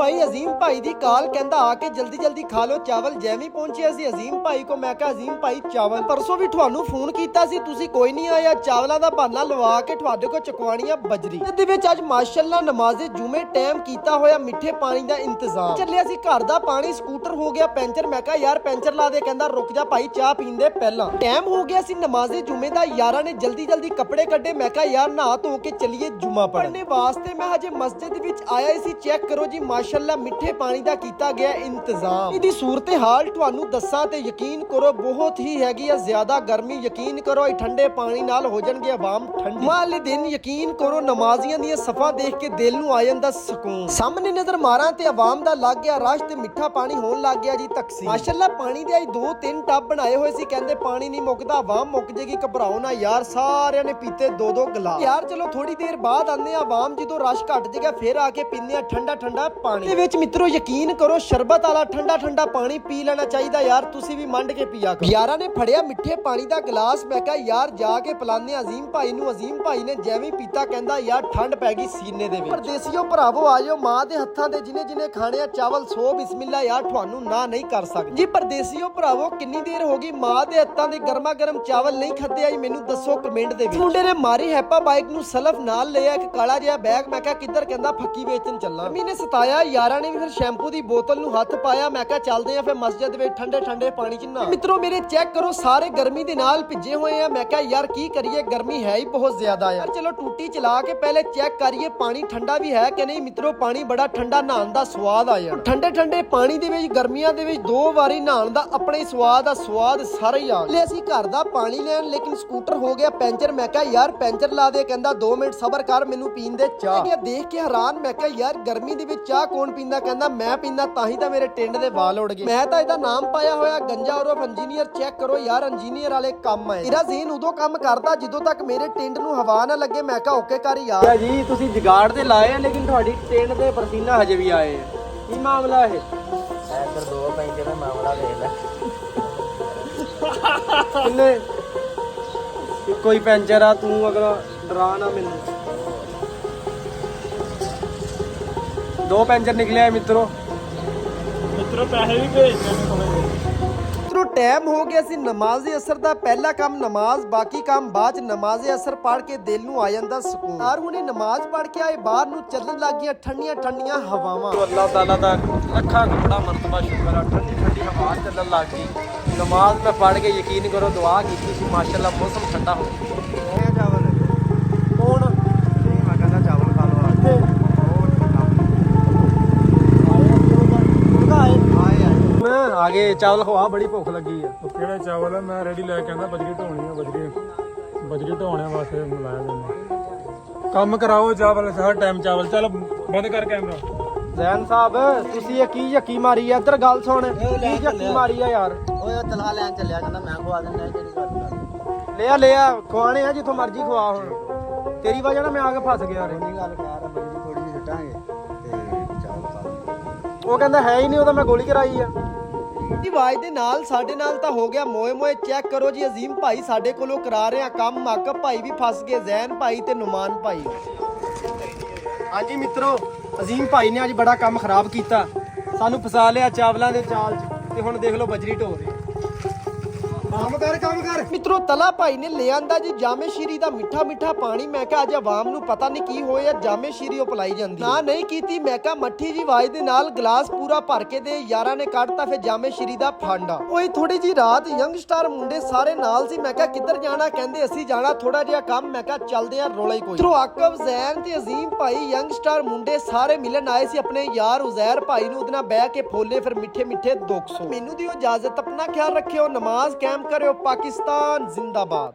ਭਾਈ ਅਜ਼ੀਮ ਭਾਈ ਦੀ ਕਾਲ ਕਹਿੰਦਾ ਆ ਕੇ ਜਲਦੀ ਜਲਦੀ ਖਾ ਲੋ ਚਾਵਲ। ਜੈਵੀਂ ਪਹੁੰਚਿਆ ਸੀ ਅਜ਼ੀਮ ਭਾਈ ਕੋ, ਮੈਂ ਕਿਹਾ ਅਜ਼ੀਮ ਭਾਈ ਚਾਵਲ, ਪਰਸੋਂ ਵੀ ਤੁਹਾਨੂੰ ਫੋਨ ਕੀਤਾ ਸੀ ਤੁਸੀਂ ਕੋਈ ਨਹੀਂ ਆਇਆ। ਚਾਵਲਾਂ ਦਾ ਬਹਾਨਾ ਲਵਾ ਕੇ ਤੁਹਾਡੇ ਕੋ ਚਕਵਾਣੀਆਂ ਬਜਰੀ ਦੇ ਵਿੱਚ ਅੱਜ ਮਾਸ਼ਾਅੱਲਾ ਨਮਾਜ਼ੇ ਜੁਮੇ ਟਾਈਮ ਕੀਤਾ ਹੋਇਆ ਮਿੱਠੇ ਪਾਣੀ ਦਾ ਇੰਤਜ਼ਾਮ। ਚੱਲਿਆ ਸੀ ਘਰ ਦਾ ਪਾਣੀ, ਸਕੂਟਰ ਹੋ ਗਿਆ ਪੈਂਚਰ। ਮੈਂ ਕਿਹਾ ਯਾਰ ਪੈਂਚਰ ਲਾ ਦੇ, ਕਹਿੰਦਾ ਰੁਕ ਜਾ ਭਾਈ ਚਾਹ ਪੀਂਦੇ ਪਹਿਲਾਂ। ਟਾਈਮ ਹੋ ਗਿਆ ਸੀ ਨਮਾਜ਼ੇ ਜੁਮੇ ਦਾ, ਯਾਰਾਂ ਨੇ ਜਲਦੀ ਜਲਦੀ ਕੱਪੜੇ ਕੱਢੇ। ਮੈਂ ਕਿਹਾ ਯਾਰ ਨਹਾ ਧੋ ਕੇ ਚੱਲੀਏ ਜੁਮਾ ਪੜ੍ਹਨੇ ਵਾਸਤੇ। ਮੈਂ ਹਜੇ ਮਸਜਿਦ ਵਿੱਚ ਆਇਆ ਸੀ, ਚੈੱਕ ਕਰੋ ਜੀ ਮਾਸ਼ਾਅੱਲਾ ਮਿੱਠੇ ਪਾਣੀ ਦਾ ਕੀਤਾ ਗਿਆ ਇੰਤਜ਼ਾਮ। ਇਹਦੀ ਸੂਰਤ ਹਾਲ ਤੁਹਾਨੂੰ ਦੱਸਾਂ ਤੇ ਯਕੀਨ ਕਰੋ ਬਹੁਤ ਹੀ ਹੈਗੀ ਆ ਜ਼ਿਆਦਾ ਗਰਮੀ। ਯਕੀਨ ਕਰੋ ਇਹ ਠੰਡੇ ਪਾਣੀ ਨਾਲ ਹੋ ਜਾਣਗੇ ਆਵਾਮ ਠੰਡੀ। ਵਾਲੇ ਦਿਨ ਯਕੀਨ ਕਰੋ ਨਮਾਜ਼ੀਆਂ ਦੀਆਂ ਸਫਾ ਦੇਖ ਕੇ ਦਿਲ ਨੂੰ ਆ ਜਾਂਦਾ ਸਕੂਨ। ਸਾਹਮਣੇ ਨਜ਼ਰ ਮਾਰਾਂ ਤੇ ਆਵਾਮ ਦਾ ਲੱਗ ਗਿਆ ਰਸ਼ ਤੇ ਮਿੱਠਾ ਪਾਣੀ ਹੋਣ ਲੱਗ ਗਿਆ ਜੀ ਤਕਸੀਮ। ਮਾਸ਼ਾਅੱਲਾ ਪਾਣੀ ਦੇ ਅੱਜ 2-3 ਟੱਬ ਬਣਾਏ ਹੋਏ ਸੀ, ਕਹਿੰਦੇ ਪਾਣੀ ਨਹੀਂ ਮੁੱਕਦਾ, ਆਵਾਮ ਮੁੱਕ ਜੇਗੀ, ਘਬਰਾਓ ਨਾ ਯਾਰ। ਸਾਰਿਆਂ ਨੇ ਪੀਤੇ 2-2 ਗਲਾਸ। ਯਾਰ ਚਲੋ ਥੋੜੀ ਦੇਰ ਬਾਅਦ ਆਉਂਦੇ ਆ ਆਵਾਮ, ਜਦੋਂ ਰਸ਼ ਘਟ ਜਾਏਗਾ ਫਿਰ ਆ ਕੇ ਪੀਂਦੇ ਆ ਠੰਡਾ ਠੰਡਾ ਪਾਣੀ। ਦੇ ਵਿੱਚ ਮਿੱਤਰੋ ਯਕੀਨ ਕਰੋ ਸ਼ਰਬਤ ਵਾਲਾ ਠੰਡਾ ਠੰਡਾ ਪਾਣੀ ਪੀ ਲੈਣਾ ਚਾਹੀਦਾ ਯਾਰ, ਤੁਸੀਂ ਵੀ ਮੰਡ ਕੇ ਪੀਆ ਕਰੋ। ਯਾਰਾਂ ਨੇ ਫੜਿਆ ਮਿੱਠੇ ਪਾਣੀ ਦਾ ਗਲਾਸ। ਮੈਂ ਕਿਹਾ ਯਾਰ ਜਾ ਕੇ ਪਿਲਾਉਂਦੇ ਆ ਅਜ਼ੀਮ ਭਾਈ ਨੂੰ। ਅਜ਼ੀਮ ਭਾਈ ਨੇ ਜਿਵੇਂ ਪੀਤਾ ਕਹਿੰਦਾ ਯਾਰ ਠੰਡ ਪੈ ਗਈ ਸੀਨੇ ਦੇ ਵਿੱਚ। ਪਰਦੇਸੀਓ ਭਰਾਵੋ ਆਜੋ, ਮਾਂ ਦੇ ਹੱਥਾਂ ਦੇ ਜਿਹਨੇ ਖਾਣੇ ਆ ਚਾਵਲ ਸੋ ਬਿਸਮਿਲ੍ਲਾ ਯਾਰ, ਤੁਹਾਨੂੰ ਨਾ ਨਹੀਂ ਕਰ ਸਕਦੇ ਜੀ। ਪਰਦੇਸੀਓ ਭਰਾਵੋ ਕਿੰਨੀ ਦੇਰ ਹੋ ਗਈ ਮਾਂ ਦੇ ਹੱਥਾਂ ਦੇ ਗਰਮਾ ਗਰਮ ਚਾਵਲ ਨਹੀਂ ਖਾਦੇ ਆਈ, ਮੈਨੂੰ ਦੱਸੋ ਕਮੈਂਟ ਦੇ ਵਿੱਚ। ਮੁੰਡੇ ਨੇ ਮਾਰੀ ਹੈਪਾ ਬਾਈਕ ਨੂੰ ਸਲਫ ਨਾਲ ਲਿਆ ਇੱਕ ਕਾਲਾ ਜਿਹਾ ਬੈਗ। ਮੈਂ ਕਿਹਾ ਕਿੱਧਰ, ਕਹਿੰਦਾ ਫੱਕੀ ਵੇਚਣ ਚੱਲਾਂ। ਮੰਮੀ ਨੇ ਸਤਾਇਆ, ਯਾਰਾਂ ਨੇ ਵੀ ਫਿਰ ਸ਼ੈਂਪੂ ਦੀ ਬੋਤਲ ਨੂੰ ਹੱਥ ਪਾਇਆ। ਮੈਂ ਕਿਹਾ ਚੱਲਦੇ ਆ ਫਿਰ ਮਸਜਿਦ ਵਿੱਚ ਠੰਡੇ ਠੰਡੇ ਪਾਣੀ ਚ ਨਾ। ਮਿੱਤਰੋ ਮੇਰੇ ਚੈੱਕ ਕਰੋ ਸਾਰੇ ਗਰਮੀ ਦੇ ਨਾਲ ਭਿੱਜੇ ਹੋਏ ਆ। ਮੈਂ ਕਿਹਾ ਯਾਰ ਕੀ ਕਰੀਏ, ਗਰਮੀ ਹੈ ਹੀ ਬਹੁਤ ਜ਼ਿਆਦਾ ਯਾਰ। ਚਲੋ ਟੂਟੀ ਚਲਾ ਕੇ ਪਹਿਲੇ ਚੈੱਕ ਕਰੀਏ ਪਾਣੀ ਠੰਡਾ ਵੀ ਹੈ ਕਿ ਨਹੀਂ। ਮਿੱਤਰੋ ਪਾਣੀ ਬੜਾ ਠੰਡਾ, ਨਹਾਉਣ ਦਾ ਸਵਾਦ ਆ ਯਾਰ। ਠੰਡੇ ਠੰਡੇ ਪਾਣੀ ਦੇ ਵਿੱਚ ਗਰਮੀਆਂ ਦੇ ਵਿੱਚ 2 ਵਾਰੀ ਨਹਾਉਣ ਦਾ ਆਪਣਾ ਹੀ ਸਵਾਦ ਆ, ਸਵਾਦ ਸਾਰਾ ਹੀ ਆ ਗਿਆ। ਅਸੀਂ ਘਰ ਦਾ ਪਾਣੀ ਲੈਣ, ਲੇਕਿਨ ਸਕੂਟਰ ਹੋ ਗਿਆ ਪੈਂਚਰ। ਮੈਂ ਕਿਹਾ ਯਾਰ ਪੈਂਚਰ ਲਾ ਦੇ, ਕਹਿੰਦਾ 2 ਮਿੰਟ ਸਬਰ ਕਰ ਮੈਨੂੰ ਪੀਣ ਦੇ ਚਾਹ। ਮੈਂ ਦੇਖ ਕੇ ਹੈਰਾਨ, ਮੈਂ ਕਿਹਾ ਯਾਰ ਗਰਮੀ ਦੇ ਵਿੱਚ ਚਾਹ ਕੌਣ ਪੀਂਦਾ, ਕਹਿੰਦਾ ਮੈਂ ਪੀਂਦਾ, ਤਾਂ ਹੀ ਤਾਂ ਮੇਰੇ ਟਿੰਡ ਦੇ ਵਾਲ ਉੜ ਗਏ। ਮੈਂ ਤਾਂ ਇਹਦਾ ਨਾਮ ਪਾਇਆ ਹੋਇਆ ਗੰਜਾ ਉਰਫ ਇੰਜੀਨੀਅਰ। ਚੈੱਕ ਕਰੋ ਯਾਰ ਇੰਜੀਨੀਅਰ ਵਾਲੇ ਕੰਮ ਆਏ। ਇਹਦਾ ਜ਼ੀਨ ਉਦੋਂ ਕੰਮ ਕਰਦਾ ਜਦੋਂ ਤੱਕ ਮੇਰੇ ਟਿੰਡ ਨੂੰ ਹਵਾ ਨਾ ਲੱਗੇ। ਮੈਂ ਕਿਹਾ ਓਕੇ ਕਰ ਯਾਰ। ਜੀ ਤੁਸੀਂ ਜਗਾੜ ਤੇ ਲਾਏ ਆ, ਲੇਕਿਨ ਤੁਹਾਡੀ ਟਿੰਡ ਦੇ ਪਰਸੀਨਾ ਹਜੇ ਵੀ ਆਏ ਆ, ਕੀ ਮਾਮਲਾ ਇਹ? ਇੱਧਰ 2 ਪੈਂਚਰ ਦਾ ਮਾਮਲਾ ਦੇਖ ਲੈ। ਕਿੰਨੇ ਇੱਕੋ ਹੀ ਪੈਂਚਰ ਆ, ਤੂੰ ਅਗਲਾ ਡਰਾ ਨਾ ਮੈਨੂੰ। 2 ਪੈਂਚਰ ਨਿਕਲਿਆ ਮਿੱਤਰੋ ਪੈਸੇ ਵੀ ਭੇਜ ਦੇ। ਟਾਈਮ ਹੋ ਗਿਆ ਸੀ ਨਮਾਜ਼ ਅਸਰ ਦਾ। ਪਹਿਲਾ ਕੰਮ ਨਮਾਜ਼, ਬਾਕੀ ਕੰਮ ਬਾਅਦ ਚ। ਨਮਾਜ਼ ਅਸਰ ਪੜ੍ਹ ਕੇ ਦਿਲ ਨੂੰ ਆ ਜਾਂਦਾ ਸਕੂਨ। ਯਾਰ ਹੁਣੇ ਨਮਾਜ਼ ਪੜ੍ਹ ਕੇ ਆਏ, ਬਾਹਰ ਨੂੰ ਚੱਲਣ ਲੱਗ ਗਈਆਂ ਠੰਡੀਆਂ ਠੰਡੀਆਂ ਹਵਾਵਾਂ। ਅੱਲਾਹ ਤਾਲਾ ਦਾ ਲੱਖਾਂ ਬੜਾ ਮਰਤਬਾ ਸ਼ੁਕਰ ਆ, ਠੰਡੀ ਠੰਡੀ ਹਵਾ ਚੱਲਣ ਲੱਗ ਗਈ। ਨਮਾਜ਼ ਮੈਂ ਪੜ੍ਹ ਕੇ ਯਕੀਨ ਕਰੋ ਦੁਆ ਕੀਤੀ ਸੀ, ਮਾਸ਼ਾਅੱਲਾ ਮੌਸਮ ਠੰਡਾ ਹੋ ਗਿਆ। ਚਾਵਲ ਕੌਣ ਮੈਂ ਕਹਿੰਦਾ ਚਾਵਲ ਖਾ ਲਓ ਮੈਂ ਆ ਗਏ ਚਾਵਲ ਖਵਾ, ਬੜੀ ਭੁੱਖ ਲੱਗੀ ਆ। ਕਿਹੜਾ ਚਾਵਲ ਆ? ਮੈਂ ਰੈਡੀ ਲੈ ਕੇ ਆਂਦਾ, ਬਜਰੀ ਢੋਣੀ ਆ, ਬਜਰੀ ਢੋਣੇ ਵਾਸਤੇ ਲਾਇਆ ਦਿੰਦੇ। ਕੰਮ ਕਰਾਓ ਚਾਵਲ, ਹਰ ਟਾਈਮ ਚਾਵਲ। ਚੱਲ ਬੰਦ ਕਰ ਕੈਮਰਾ। ਜ਼ੈਨ ਸਾਹਿਬ ਤੁਸੀਂ ਇਹ ਕੀ ਯਕੀ ਮਾਰੀ ਆ? ਇੱਧਰ ਗੱਲ ਸੁਣ, ਕੀ ਯਕੀ ਮਾਰੀ ਆ ਯਾਰ? ਓਏ ਤਨਖਾਹ ਲੈਣ ਚੱਲਿਆ, ਕਹਿੰਦਾ ਮੈਂ ਖਵਾ ਦਿੰਦਾ। ਕਿਹੜੀ ਗੱਲ ਲਿਆ ਖਵਾਣੇ ਆ ਜਿੱਥੋਂ ਮਰਜ਼ੀ ਖਵਾ। ਹੁਣ ਤੇਰੀ ਵਜ੍ਹਾ ਨਾਲ ਮੈਂ ਆ ਕੇ ਫਸ ਗਿਆ ਰੇ। ਨਹੀਂ ਗੱਲ ਕਰ, ਬਜਰੀ ਥੋੜੀ ਜਿਹੀ ਸੁੱਟਾਂਗੇ ਤੇ ਚਾਵਲ ਖਾ ਲਓ। ਉਹ ਕਹਿੰਦਾ ਹੈ ਹੀ ਨਹੀਂ, ਉਹਦਾ ਮੈਂ ਗੋਲੀ ਕਰਾਈ ਆ। ਦੀ ਆਵਾਜ਼ ਦੇ ਨਾਲ ਸਾਡੇ ਨਾਲ ਤਾਂ ਹੋ ਗਿਆ ਮੋਏ ਮੋਏ। ਚੈੱਕ ਕਰੋ ਜੀ ਅਜ਼ੀਮ ਭਾਈ ਸਾਡੇ ਕੋਲੋਂ ਕਰਾ ਰਹੇ ਆ ਕੰਮ। ਮਾਕਬ ਭਾਈ ਵੀ ਫਸ ਗਏ, ਜ਼ੈਨ ਭਾਈ ਤੇ ਨੁਮਾਨ ਭਾਈ। ਹਾਂਜੀ ਮਿੱਤਰੋ, ਅਜ਼ੀਮ ਭਾਈ ਨੇ ਅੱਜ ਬੜਾ ਕੰਮ ਖਰਾਬ ਕੀਤਾ, ਸਾਨੂੰ ਫਸਾ ਲਿਆ ਚਾਵਲਾਂ ਦੇ ਚਾਲ 'ਚ, ਤੇ ਹੁਣ ਦੇਖ ਲਓ ਬਜਰੀ ਢੋ ਰਹੇ। ਕੰਮ ਕਰ ਮਿੱਤਰੋ ਤਲਾ ਭਾਈ ਨੇ ਲੈ ਆਂਦਾ ਜੀ ਜਾਮੇ ਸ਼ੀਰੀ ਦਾ ਮਿੱਠਾ ਮਿੱਠਾ ਪਾਣੀ। ਮੈਂ ਕਿਹਾ ਅੱਜ ਆਵਾਮ ਨੂੰ ਪਤਾ ਨਹੀਂ ਕੀ ਹੋਇਆ, ਜਾਮੇ ਸ਼ੀਰੀ ਉਹ ਪਲਾਈ ਜਾਂਦੀ ਨਾ ਨਹੀਂ ਕੀਤੀ। ਮੈਂ ਕਿਹਾ ਮੱਠੀ ਜੀ ਆਵਾਜ਼ ਦੇ ਨਾਲ ਗਲਾਸ ਪੂਰਾ ਭਰ ਕੇ ਦੇ। ਯਾਰਾਂ ਨੇ ਕੱਢਤਾ ਫਿਰ ਜਾਮੇ ਸ਼ੀਰੀ ਦਾ ਫਾਂਡਾ। ਓਏ ਥੋੜੀ ਜੀ ਰਾਤ ਯੰਗਸਟਾਰ ਮੁੰਡੇ ਸਾਰੇ ਨਾਲ ਸੀ। ਮੈਂ ਕਿਹਾ ਕਿੱਧਰ ਜਾਣਾ, ਕਹਿੰਦੇ ਅਸੀਂ ਜਾਣਾ ਥੋੜਾ ਜਿਹਾ ਕੰਮ। ਮੈਂ ਕਿਹਾ ਚੱਲਦੇ ਆ, ਰੋਲਾ ਹੀ ਕੋਈ। ਮਿੱਤਰੋ ਆਕਬ, ਜ਼ੈਨ ਤੇ ਅਜ਼ੀਮ ਭਾਈ ਯੰਗਸਟਾਰ ਮੁੰਡੇ ਸਾਰੇ ਮਿਲਣ ਆਏ ਸੀ ਆਪਣੇ ਯਾਰ ਉਜ਼ੈਰ ਭਾਈ ਨੂੰ। ਉਹਦੇ ਨਾਲ ਬਹਿ ਕੇ ਫੋਲੇ ਫਿਰ ਮਿੱਠੇ ਮਿੱਠੇ ਦੁੱਖ ਸੋ। ਮੈਨੂੰ ਦਿਓ ਇਜਾਜ਼ਤ, ਆਪਣਾ ਖਿਆਲ ਰੱਖਿਓ, ਨਮਾਜ਼ ਕਾਇਮ ਕਰਿਓ। ਪਾਕਿਸਤਾਨ ਜ਼ਿੰਦਾਬਾਦ।